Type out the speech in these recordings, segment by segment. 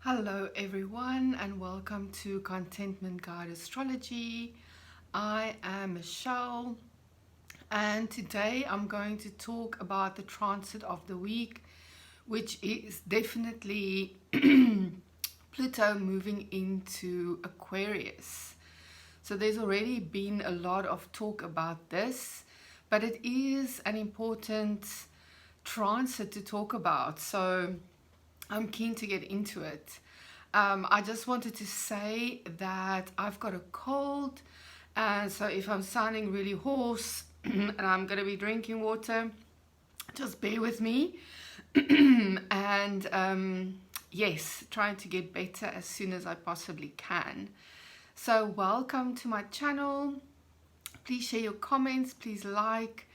Hello everyone and welcome to Contentment Guide Astrology. I am Michelle and today I'm going to talk about the transit of the week, which is definitely Pluto moving into Aquarius. So there's already been a lot of talk about this, but it is an important transit to talk about. So I'm keen to get into it. I just wanted to say that I've got a cold, and so if I'm sounding really hoarse and I'm going to be drinking water, just bear with me. and yes, trying to get better as soon as I possibly can. So welcome to my channel. Please share your comments, please like,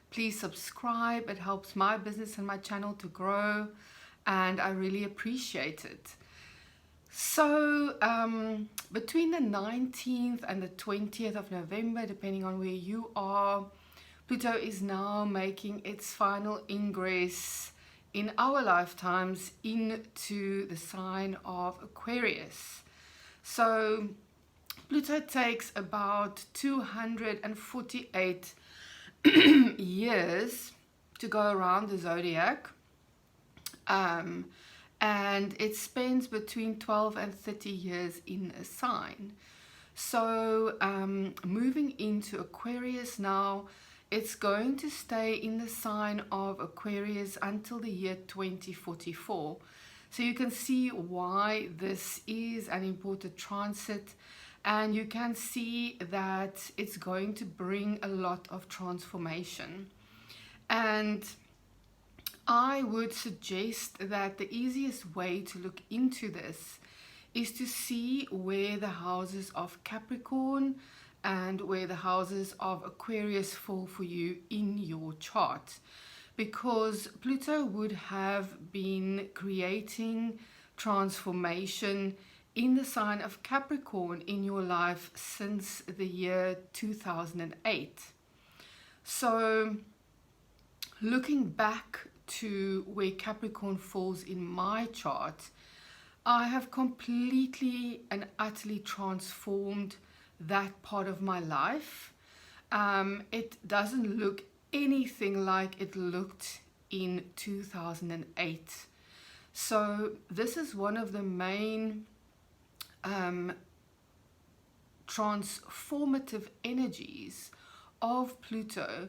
please subscribe. It helps my business and my channel to grow, and I really appreciate it. So between the 19th and the 20th of November, depending on where you are, Pluto is now making its final ingress in our lifetimes into the sign of Aquarius. So Pluto takes about 248 years to go around the zodiac. And it spends between 12 and 30 years in a sign. So moving into Aquarius now, it's going to stay in the sign of Aquarius until the year 2044. So you can see why this is an important transit, and you can see that it's going to bring a lot of transformation. And I would suggest that the easiest way to look into this is to see where the houses of Capricorn and where the houses of Aquarius fall for you in your chart, because Pluto would have been creating transformation in the sign of Capricorn in your life since the year 2008. So looking back to where Capricorn falls in my chart, I have completely and utterly transformed that part of my life. It doesn't look anything like it looked in 2008. So this is one of the main transformative energies of Pluto,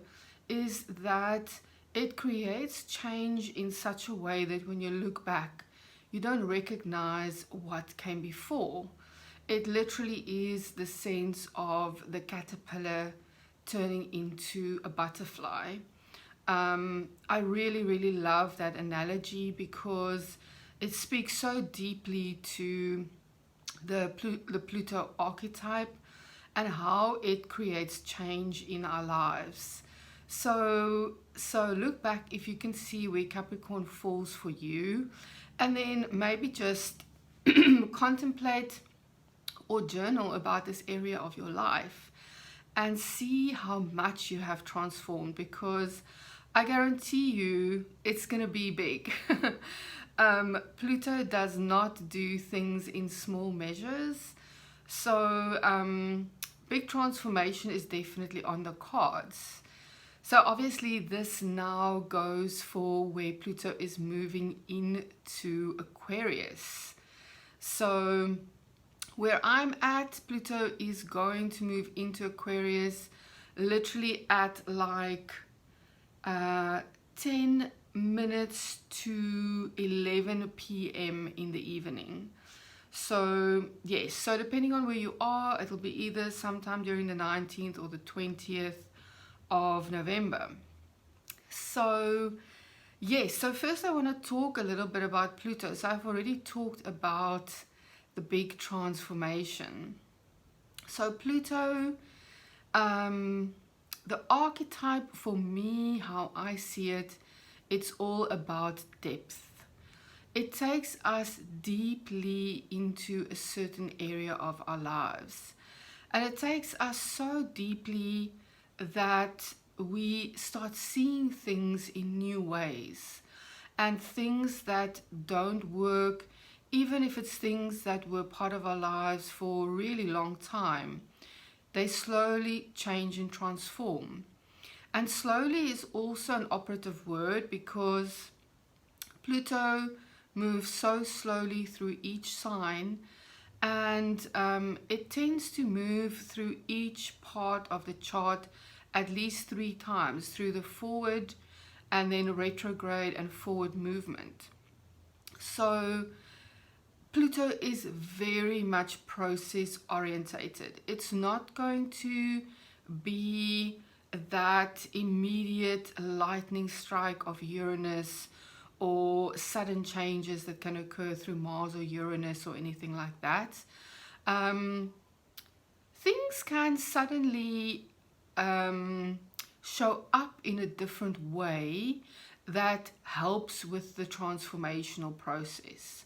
is that it creates change in such a way that when you look back, you don't recognize what came before. It literally is the sense of the caterpillar turning into a butterfly. I really love that analogy because it speaks so deeply to the Pluto archetype and how it creates change in our lives. So look back if you can see where Capricorn falls for you, and then maybe just contemplate or journal about this area of your life and see how much you have transformed, because I guarantee you it's going to be big. Pluto does not do things in small measures, so big transformation is definitely on the cards. So obviously this now goes for where Pluto is moving into Aquarius. So where I'm at, Pluto is going to move into Aquarius literally at like 10 minutes to 11 p.m. in the evening. So yes, so depending on where you are, it'll be either sometime during the 19th or the 20th of November. So yes, so first I want to talk a little bit about Pluto. So I've already talked about the big transformation. So Pluto, the archetype for me, how I see it, it's all about depth. It takes us deeply into a certain area of our lives, and it takes us so deeply that we start seeing things in new ways, and things that don't work even if it's things that were part of our lives for a really long time, they slowly change and transform. And slowly is also an operative word because Pluto moves so slowly through each sign, and it tends to move through each part of the chart at least 3 times, through the forward and then retrograde and forward movement. So Pluto is very much process orientated. It's not going to be that immediate lightning strike of Uranus or sudden changes that can occur through Mars or Uranus or anything like that. Things can suddenly show up in a different way that helps with the transformational process.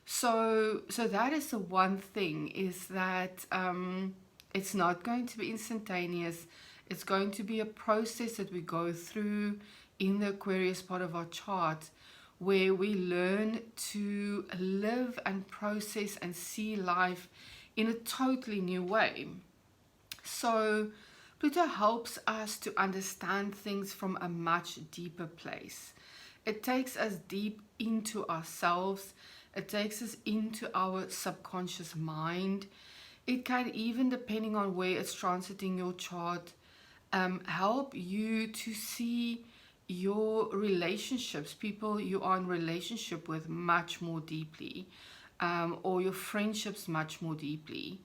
So that is the one thing, is that it's not going to be instantaneous. It's going to be a process that we go through in the Aquarius part of our chart, where we learn to live and process and see life in a totally new way. So Pluto helps us to understand things from a much deeper place. It takes us deep into ourselves. It takes us into our subconscious mind. It can even, depending on where it's transiting your chart, help you to see your relationships, people you are in relationship with, much more deeply, or your friendships much more deeply,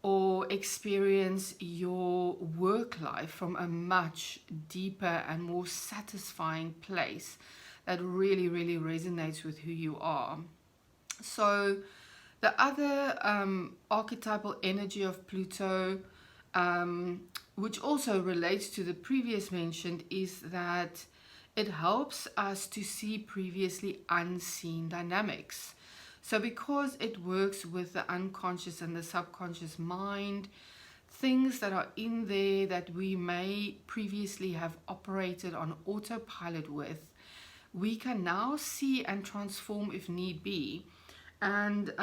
or experience your work life from a much deeper and more satisfying place that really, really resonates with who you are. So the other archetypal energy of Pluto, which also relates to the previous mentioned, is that it helps us to see previously unseen dynamics. So because it works with the unconscious and the subconscious mind, things that are in there that we may previously have operated on autopilot with, we can now see and transform if need be. And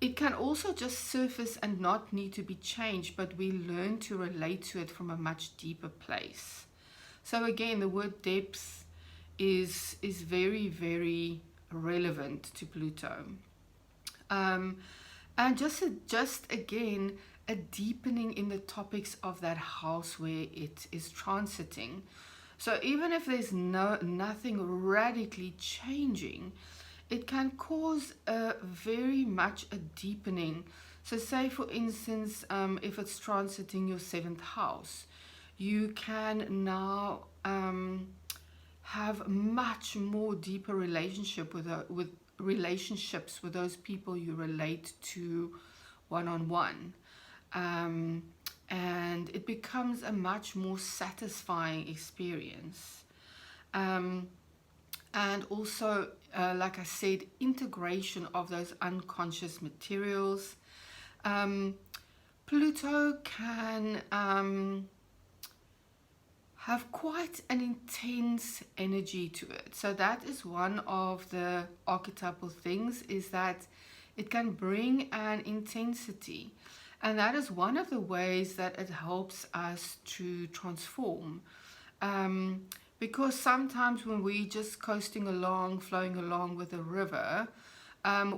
it can also just surface and not need to be changed, but we learn to relate to it from a much deeper place. So again, the word depth is very, very relevant to Pluto. And just again, a deepening in the topics of that house where it is transiting. So even if there's nothing radically changing, it can cause very much a deepening. So say, for instance, if it's transiting your 7th house, you can now have much more deeper relationship with relationships with those people you relate to one-on-one. And it becomes a much more satisfying experience. And also, like I said, integration of those unconscious materials. Pluto can have quite an intense energy to it. So that is one of the archetypal things, is that it can bring an intensity. And that is one of the ways that it helps us to transform. Because sometimes when we're just coasting along, flowing along with a river,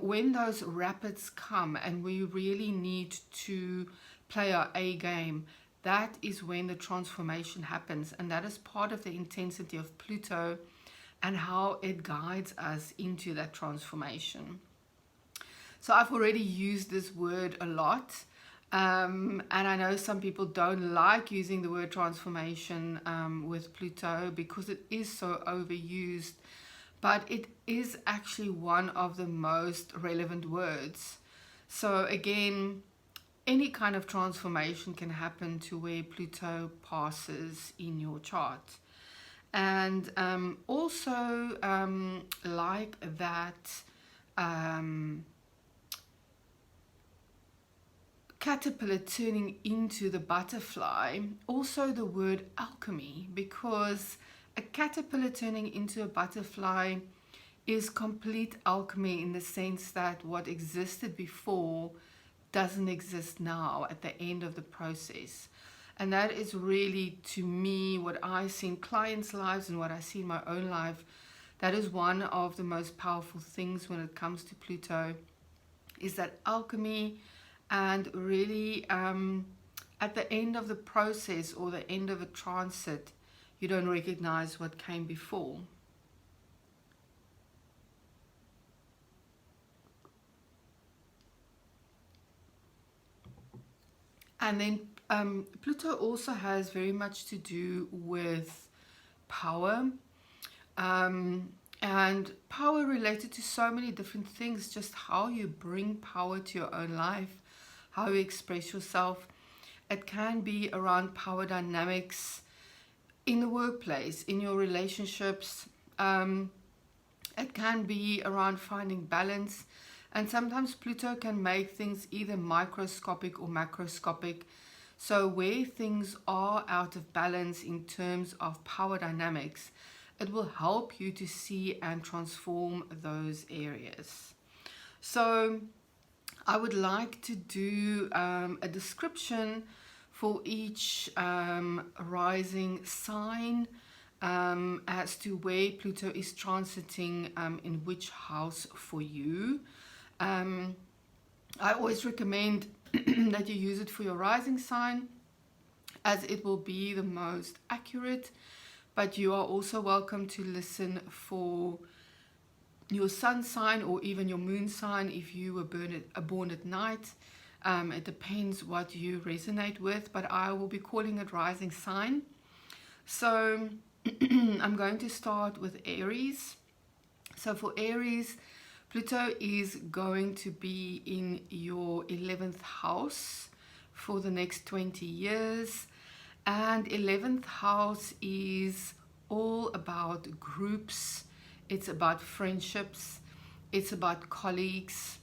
when those rapids come and we really need to play our A game, that is when the transformation happens. And that is part of the intensity of Pluto and how it guides us into that transformation. So I've already used this word a lot. And I know some people don't like using the word transformation with Pluto because it is so overused, but it is actually one of the most relevant words. So again, any kind of transformation can happen to where Pluto passes in your chart. And also like that caterpillar turning into the butterfly, also the word alchemy, because a caterpillar turning into a butterfly is complete alchemy, in the sense that what existed before doesn't exist now at the end of the process. And that is really, to me, what I see in clients' lives and what I see in my own life. That is one of the most powerful things when it comes to Pluto, is that alchemy. And really, at the end of the process or the end of a transit, you don't recognize what came before. And then Pluto also has very much to do with power, and power related to so many different things, just how you bring power to your own life, how you express yourself. It can be around power dynamics in the workplace, in your relationships. It can be around finding balance. And sometimes Pluto can make things either microscopic or macroscopic. So where things are out of balance in terms of power dynamics, it will help you to see and transform those areas. So I would like to do a description for each rising sign as to where Pluto is transiting in which house for you. I always recommend that you use it for your rising sign, as it will be the most accurate, but you are also welcome to listen for your sun sign or even your moon sign if you were born at night. It depends what you resonate with, but I will be calling it rising sign. So I'm going to start with Aries. So for Aries, Pluto is going to be in your 11th house for the next 20 years. And 11th house is all about groups. It's about friendships. It's about colleagues.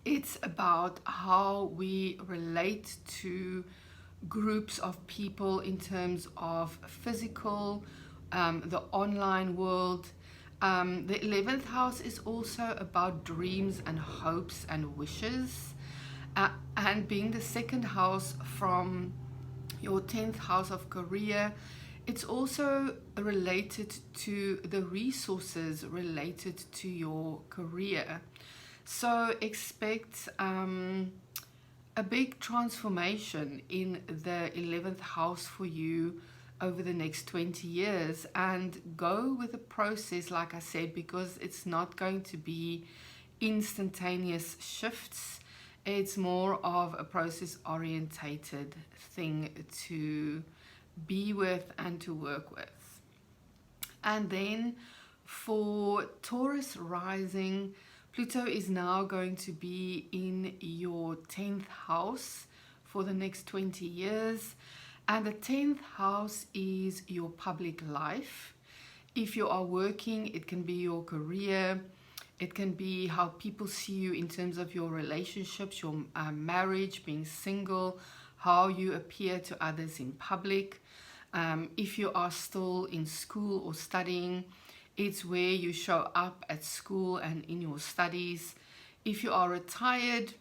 It's about how we relate to groups of people in terms of physical, the online world. The 11th house is also about dreams and hopes and wishes, and being the second house from your 10th house of career, it's also related to the resources related to your career. So expect a big transformation in the 11th house for you over the next 20 years, and go with the process, like I said, because it's not going to be instantaneous shifts. It's more of a process orientated thing to be with and to work with. And then for Taurus rising, Pluto is now going to be in your 10th house for the next 20 years. And the 10th house is your public life. If you are working, it can be your career. It can be how people see you in terms of your relationships, your marriage, being single, how you appear to others in public. If you are still in school or studying, it's where you show up at school and in your studies. If you are retired,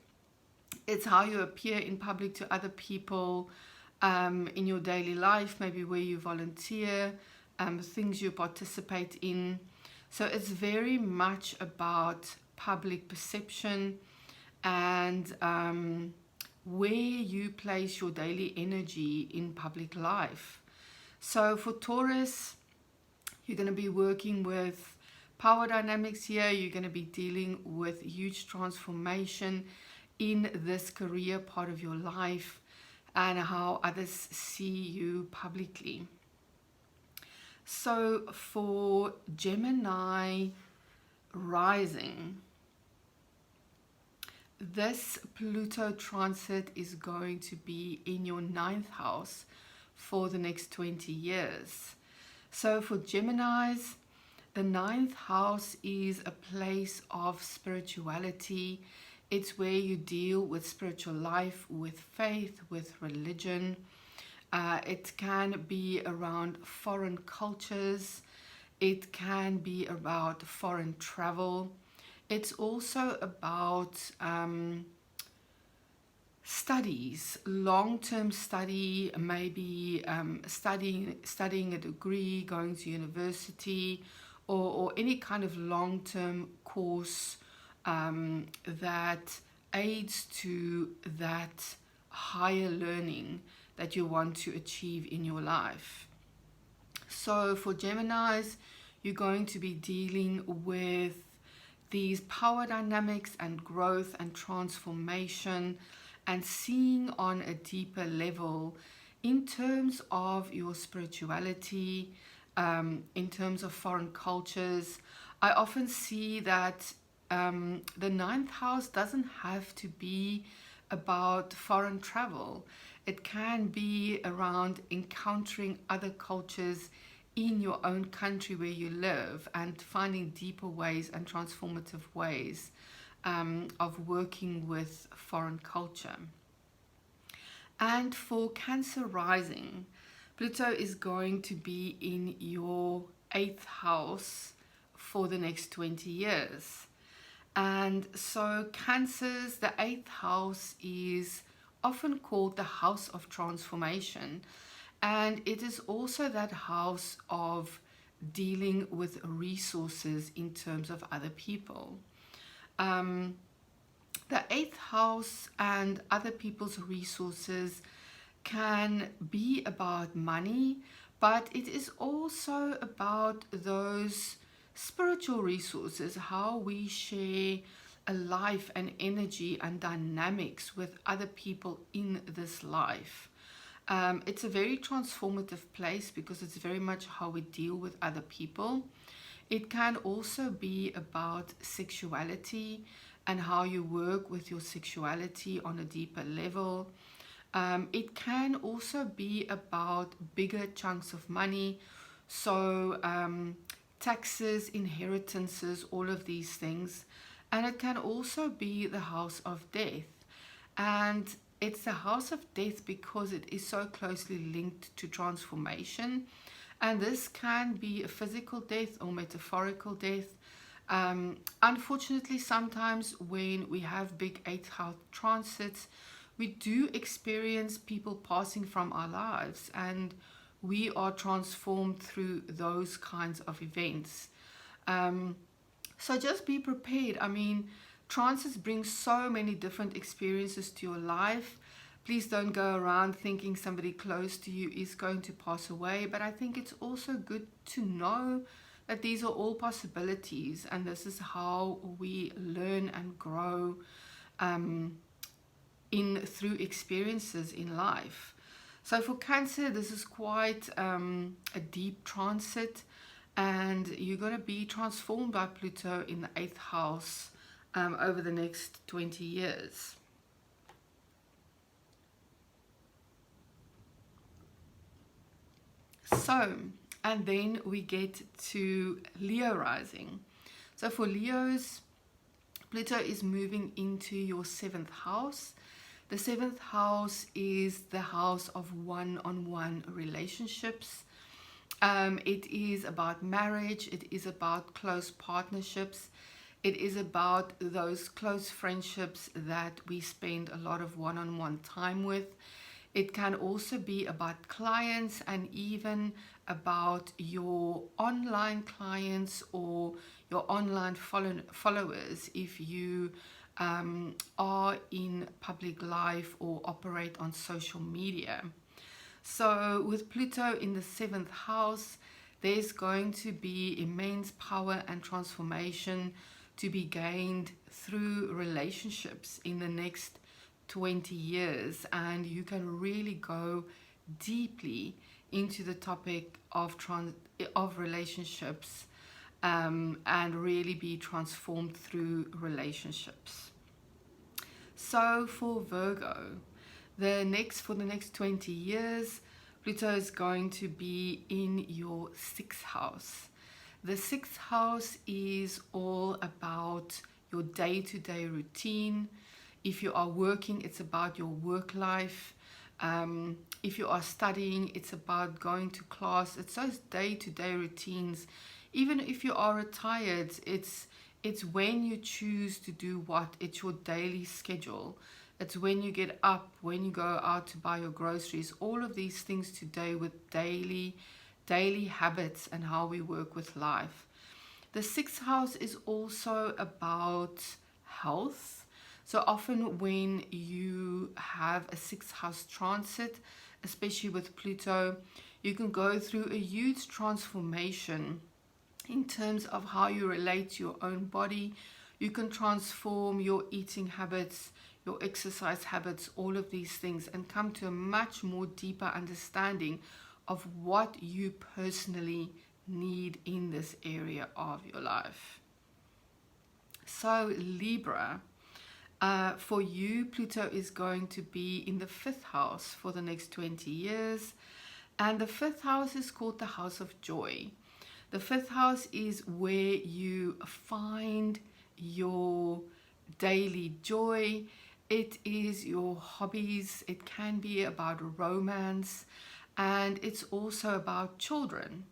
it's how you appear in public to other people, in your daily life, maybe where you volunteer, things you participate in. So it's very much about public perception and where you place your daily energy in public life. So for Taurus, you're going to be working with power dynamics here. You're going to be dealing with huge transformation in this career part of your life and how others see you publicly. So for Gemini rising, this Pluto transit is going to be in your 9th house for the next 20 years. So for Geminis, the 9th house is a place of spirituality. It's where you deal with spiritual life, with faith, with religion. It can be around foreign cultures. It can be about foreign travel. It's also about studies, long-term study, maybe studying a degree, going to university, or any kind of long-term course that aids to that higher learning that you want to achieve in your life. So for Geminis, you're going to be dealing with these power dynamics and growth and transformation, and seeing on a deeper level in terms of your spirituality, in terms of foreign cultures. I often see that the ninth house doesn't have to be about foreign travel. It can be around encountering other cultures in your own country where you live, and finding deeper ways and transformative ways of working with foreign culture. And for Cancer rising, Pluto is going to be in your 8th house for the next 20 years. And so Cancer's, the 8th house is often called the house of transformation. And it is also that house of dealing with resources in terms of other people. The 8th house and other people's resources can be about money, but it is also about those spiritual resources, how we share a life and energy and dynamics with other people in this life. It's a very transformative place because it's very much how we deal with other people. It can also be about sexuality and how you work with your sexuality on a deeper level. It can also be about bigger chunks of money, so taxes, inheritances, all of these things. And it can also be the house of death. And it's the house of death because it is so closely linked to transformation. And this can be a physical death or metaphorical death. Unfortunately, sometimes when we have big 8th house transits, we do experience people passing from our lives, and we are transformed through those kinds of events. So just be prepared. I mean, transits bring so many different experiences to your life. Please don't go around thinking somebody close to you is going to pass away. But I think it's also good to know that these are all possibilities, and this is how we learn and grow through experiences in life. So for Cancer, this is quite a deep transit, and you're going to be transformed by Pluto in the 8th house over the next 20 years. So, and then we get to Leo rising. So for Leos, Pluto is moving into your 7th house. The 7th house is the house of one-on-one relationships. It is about marriage. It is about close partnerships. It is about those close friendships that we spend a lot of one-on-one time with. It can also be about clients, and even about your online clients or your online followers if you are in public life or operate on social media. So with Pluto in the 7th house, there's going to be immense power and transformation to be gained through relationships in the next 20 years, and you can really go deeply into the topic of relationships and really be transformed through relationships. So for Virgo, for the next 20 years, Pluto is going to be in your 6th house. The 6th house is all about your day-to-day routine. If you are working, it's about your work life. If you are studying, it's about going to class. It's those day-to-day routines Even if you are retired, it's when you choose to do what. It's your daily schedule. It's when you get up, when you go out to buy your groceries, all of these things today with daily habits and how we work with life. The sixth house is also about health. So often when you have a sixth house transit, especially with Pluto, you can go through a huge transformation in terms of how you relate to your own body. You can transform your eating habits, your exercise habits, all of these things, and come to a much more deeper understanding of what you personally need in this area of your life. So Libra, for you, Pluto is going to be in the fifth house for the next 20 years. And the fifth house is called the house of joy. The fifth house is where you find your daily joy. It is your hobbies. It can be about romance, and it's also about children.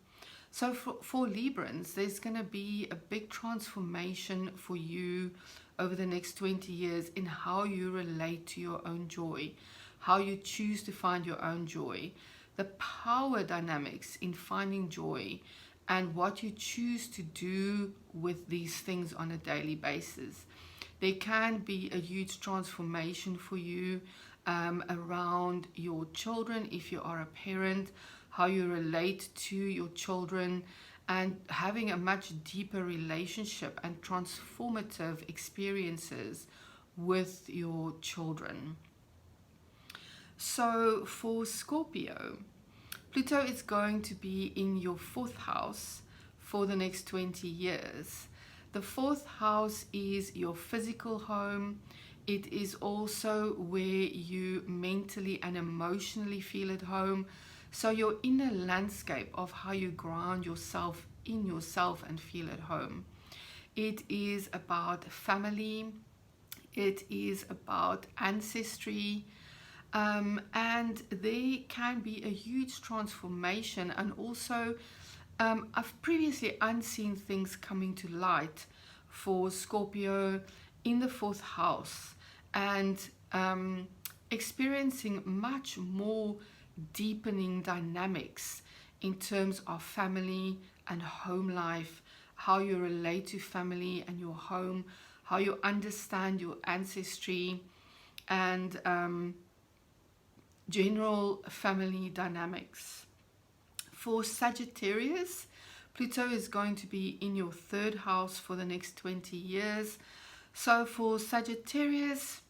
So for Librans, there's going to be a big transformation for you over the next 20 years in how you relate to your own joy, how you choose to find your own joy, the power dynamics in finding joy, and what you choose to do with these things on a daily basis. There can be a huge transformation for you around your children if you are a parent, how you relate to your children, and having a much deeper relationship and transformative experiences with your children. So for Scorpio, Pluto is going to be in your fourth house for the next 20 years. The fourth house is your physical home. It is also where you mentally and emotionally feel at home. So your inner landscape of how you ground yourself in yourself and feel at home. It is about family. It is about ancestry. And there can be a huge transformation, and also I've previously unseen things coming to light for Scorpio in the fourth house, and experiencing much more deepening dynamics in terms of family and home life, how you relate to family and your home, how you understand your ancestry, and general family dynamics. For Sagittarius, Pluto is going to be in your third house for the next 20 years. So for Sagittarius,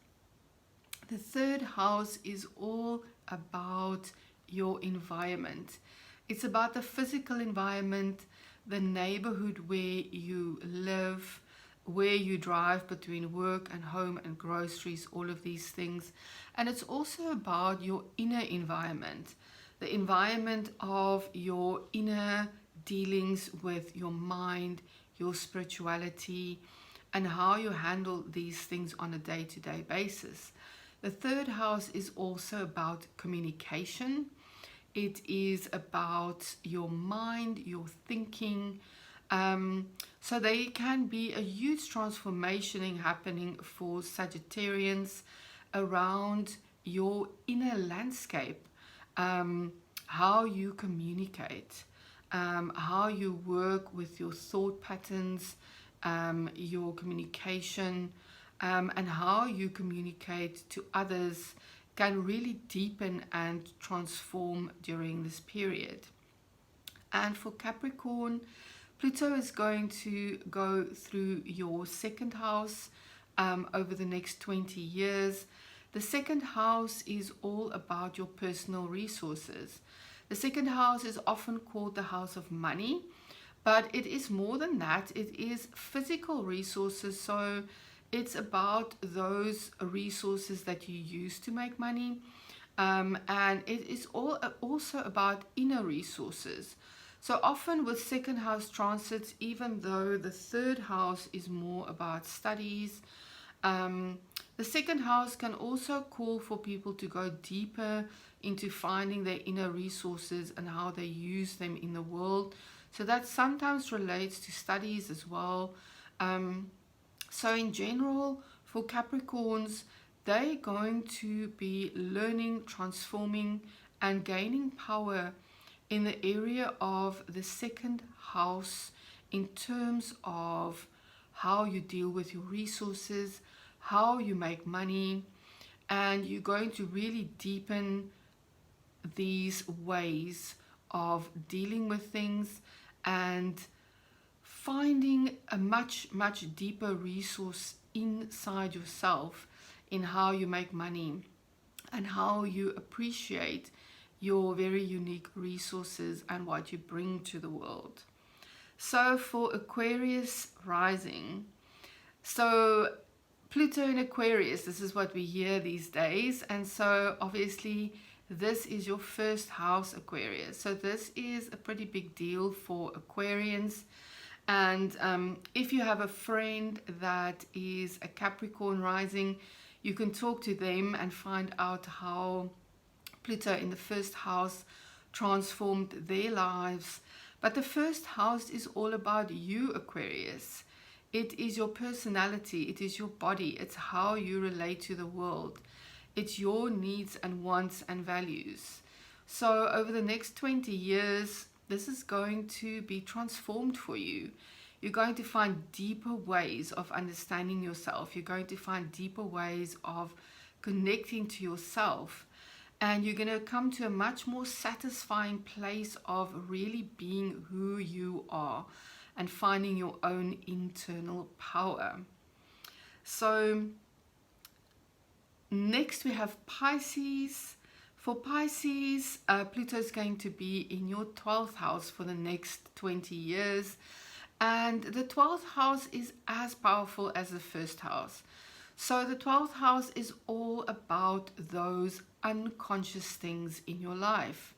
the third house is all about your environment. It's about the physical environment, the neighborhood where you live, where you drive between work and home and groceries, all of these things. And it's also about your inner environment, the environment of your inner dealings with your mind, your spirituality, and how you handle these things on a day-to-day basis. The third house is also about communication. It is about your mind, your thinking. So there can be a huge transformation happening for Sagittarians around your inner landscape, how you communicate, how you work with your thought patterns, your communication, and how you communicate to others can really deepen and transform during this period. And for Capricorn, Pluto is going to go through your second house over the next 20 years. The second house is all about your personal resources. The second house is often called the house of money, but it is more than that. It is physical resources. So it's about those resources that you use to make money. And it is also about inner resources. So often with second house transits, even though the third house is more about studies, the second house can also call for people to go deeper into finding their inner resources and how they use them in the world. So that sometimes relates to studies as well. So in general, for Capricorns, they're going to be learning, transforming, and gaining power in the area of the second house in terms of how you deal with your resources, how you make money, and you're going to really deepen these ways of dealing with things and finding a much deeper resource inside yourself in how you make money and how you appreciate your very unique resources and what you bring to the world. So for Aquarius rising, so Pluto in Aquarius, this is what we hear these days, and so obviously this is your first house, Aquarius. So this is a pretty big deal for Aquarians. And if you have a friend that is a Capricorn rising, you can talk to them and find out how Pluto in the first house transformed their lives. But the first house is all about you, Aquarius. It is your personality, it is your body, it's how you relate to the world. It's your needs and wants and values. So over the next 20 years, this is going to be transformed for you. You're going to find deeper ways of understanding yourself. You're going to find deeper ways of connecting to yourself. And you're going to come to a much more satisfying place of really being who you are and finding your own internal power. So next we have Pisces. For Pisces, Pluto is going to be in your 12th house for the next 20 years. And the 12th house is as powerful as the first house. So the 12th house is all about those unconscious things in your life.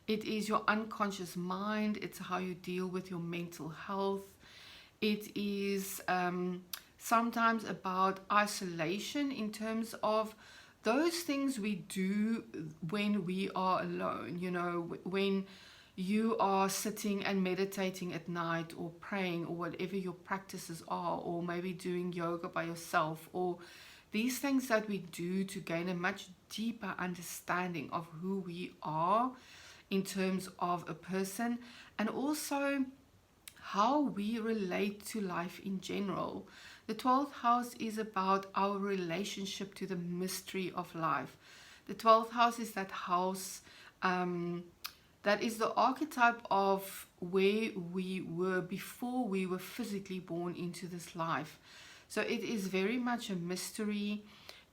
It is your unconscious mind. It's how you deal with your mental health. It is sometimes about isolation in terms of those things we do when we are alone. You know, when you are sitting and meditating at night or praying or whatever your practices are, or maybe doing yoga by yourself, or these things that we do to gain a much deeper understanding of who we are in terms of a person, and also how we relate to life in general. The 12th house is about our relationship to the mystery of life. The 12th house is that house that is the archetype of where we were before we were physically born into this life. So it is very much a mystery.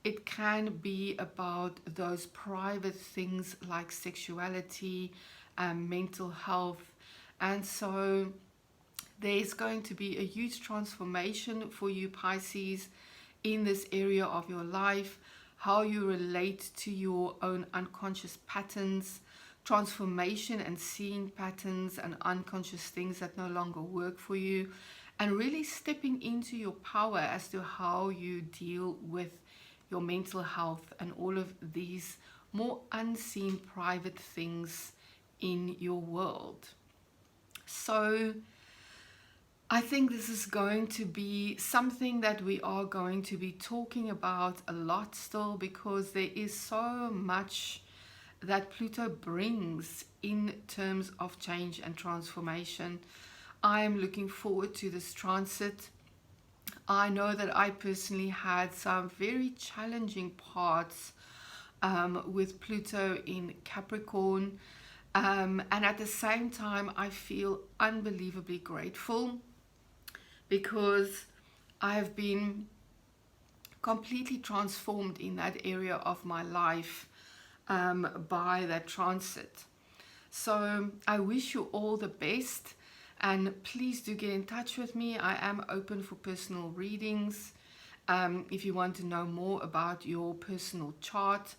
It can be about those private things like sexuality, mental health. And so there's going to be a huge transformation for you, Pisces, in this area of your life, how you relate to your own unconscious patterns, transformation and seeing patterns and unconscious things that no longer work for you, and really stepping into your power as to how you deal with your mental health and all of these more unseen private things in your world. So I think this is going to be something that we are going to be talking about a lot still, because there is so much that Pluto brings in terms of change and transformation. I am looking forward to this transit. I know that I personally had some very challenging parts with Pluto in Capricorn, and at the same time I feel unbelievably grateful because I've been completely transformed in that area of my life by that transit. So I wish you all the best, and please do get in touch with me. I am open for personal readings. If you want to know more about your personal chart,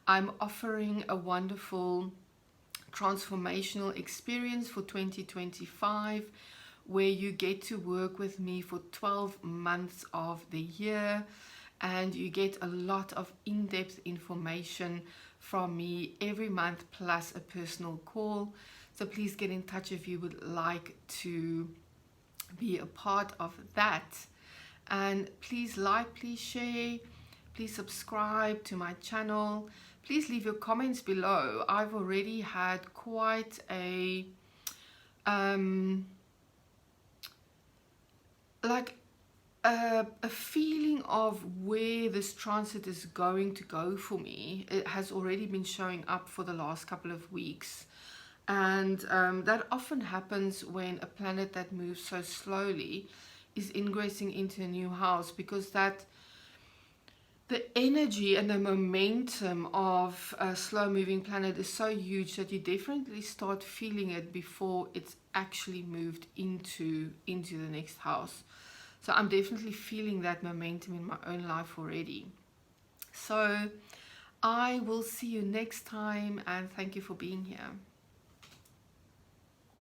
I'm offering a wonderful transformational experience for 2025 where you get to work with me for 12 months of the year, and you get a lot of in-depth information from me every month, plus a personal call. So please get in touch if you would like to be a part of that. And please like, please share, please subscribe to my channel. Please leave your comments below. I've already had quite a a feeling of where this transit is going to go for me. It has already been showing up for the last couple of weeks, and that often happens when a planet that moves so slowly is ingressing into a new house, because that the energy and the momentum of a slow moving planet is so huge that you definitely start feeling it before it's actually moved into the next house. So I'm definitely feeling that momentum in my own life already. So I will see you next time, and thank you for being here.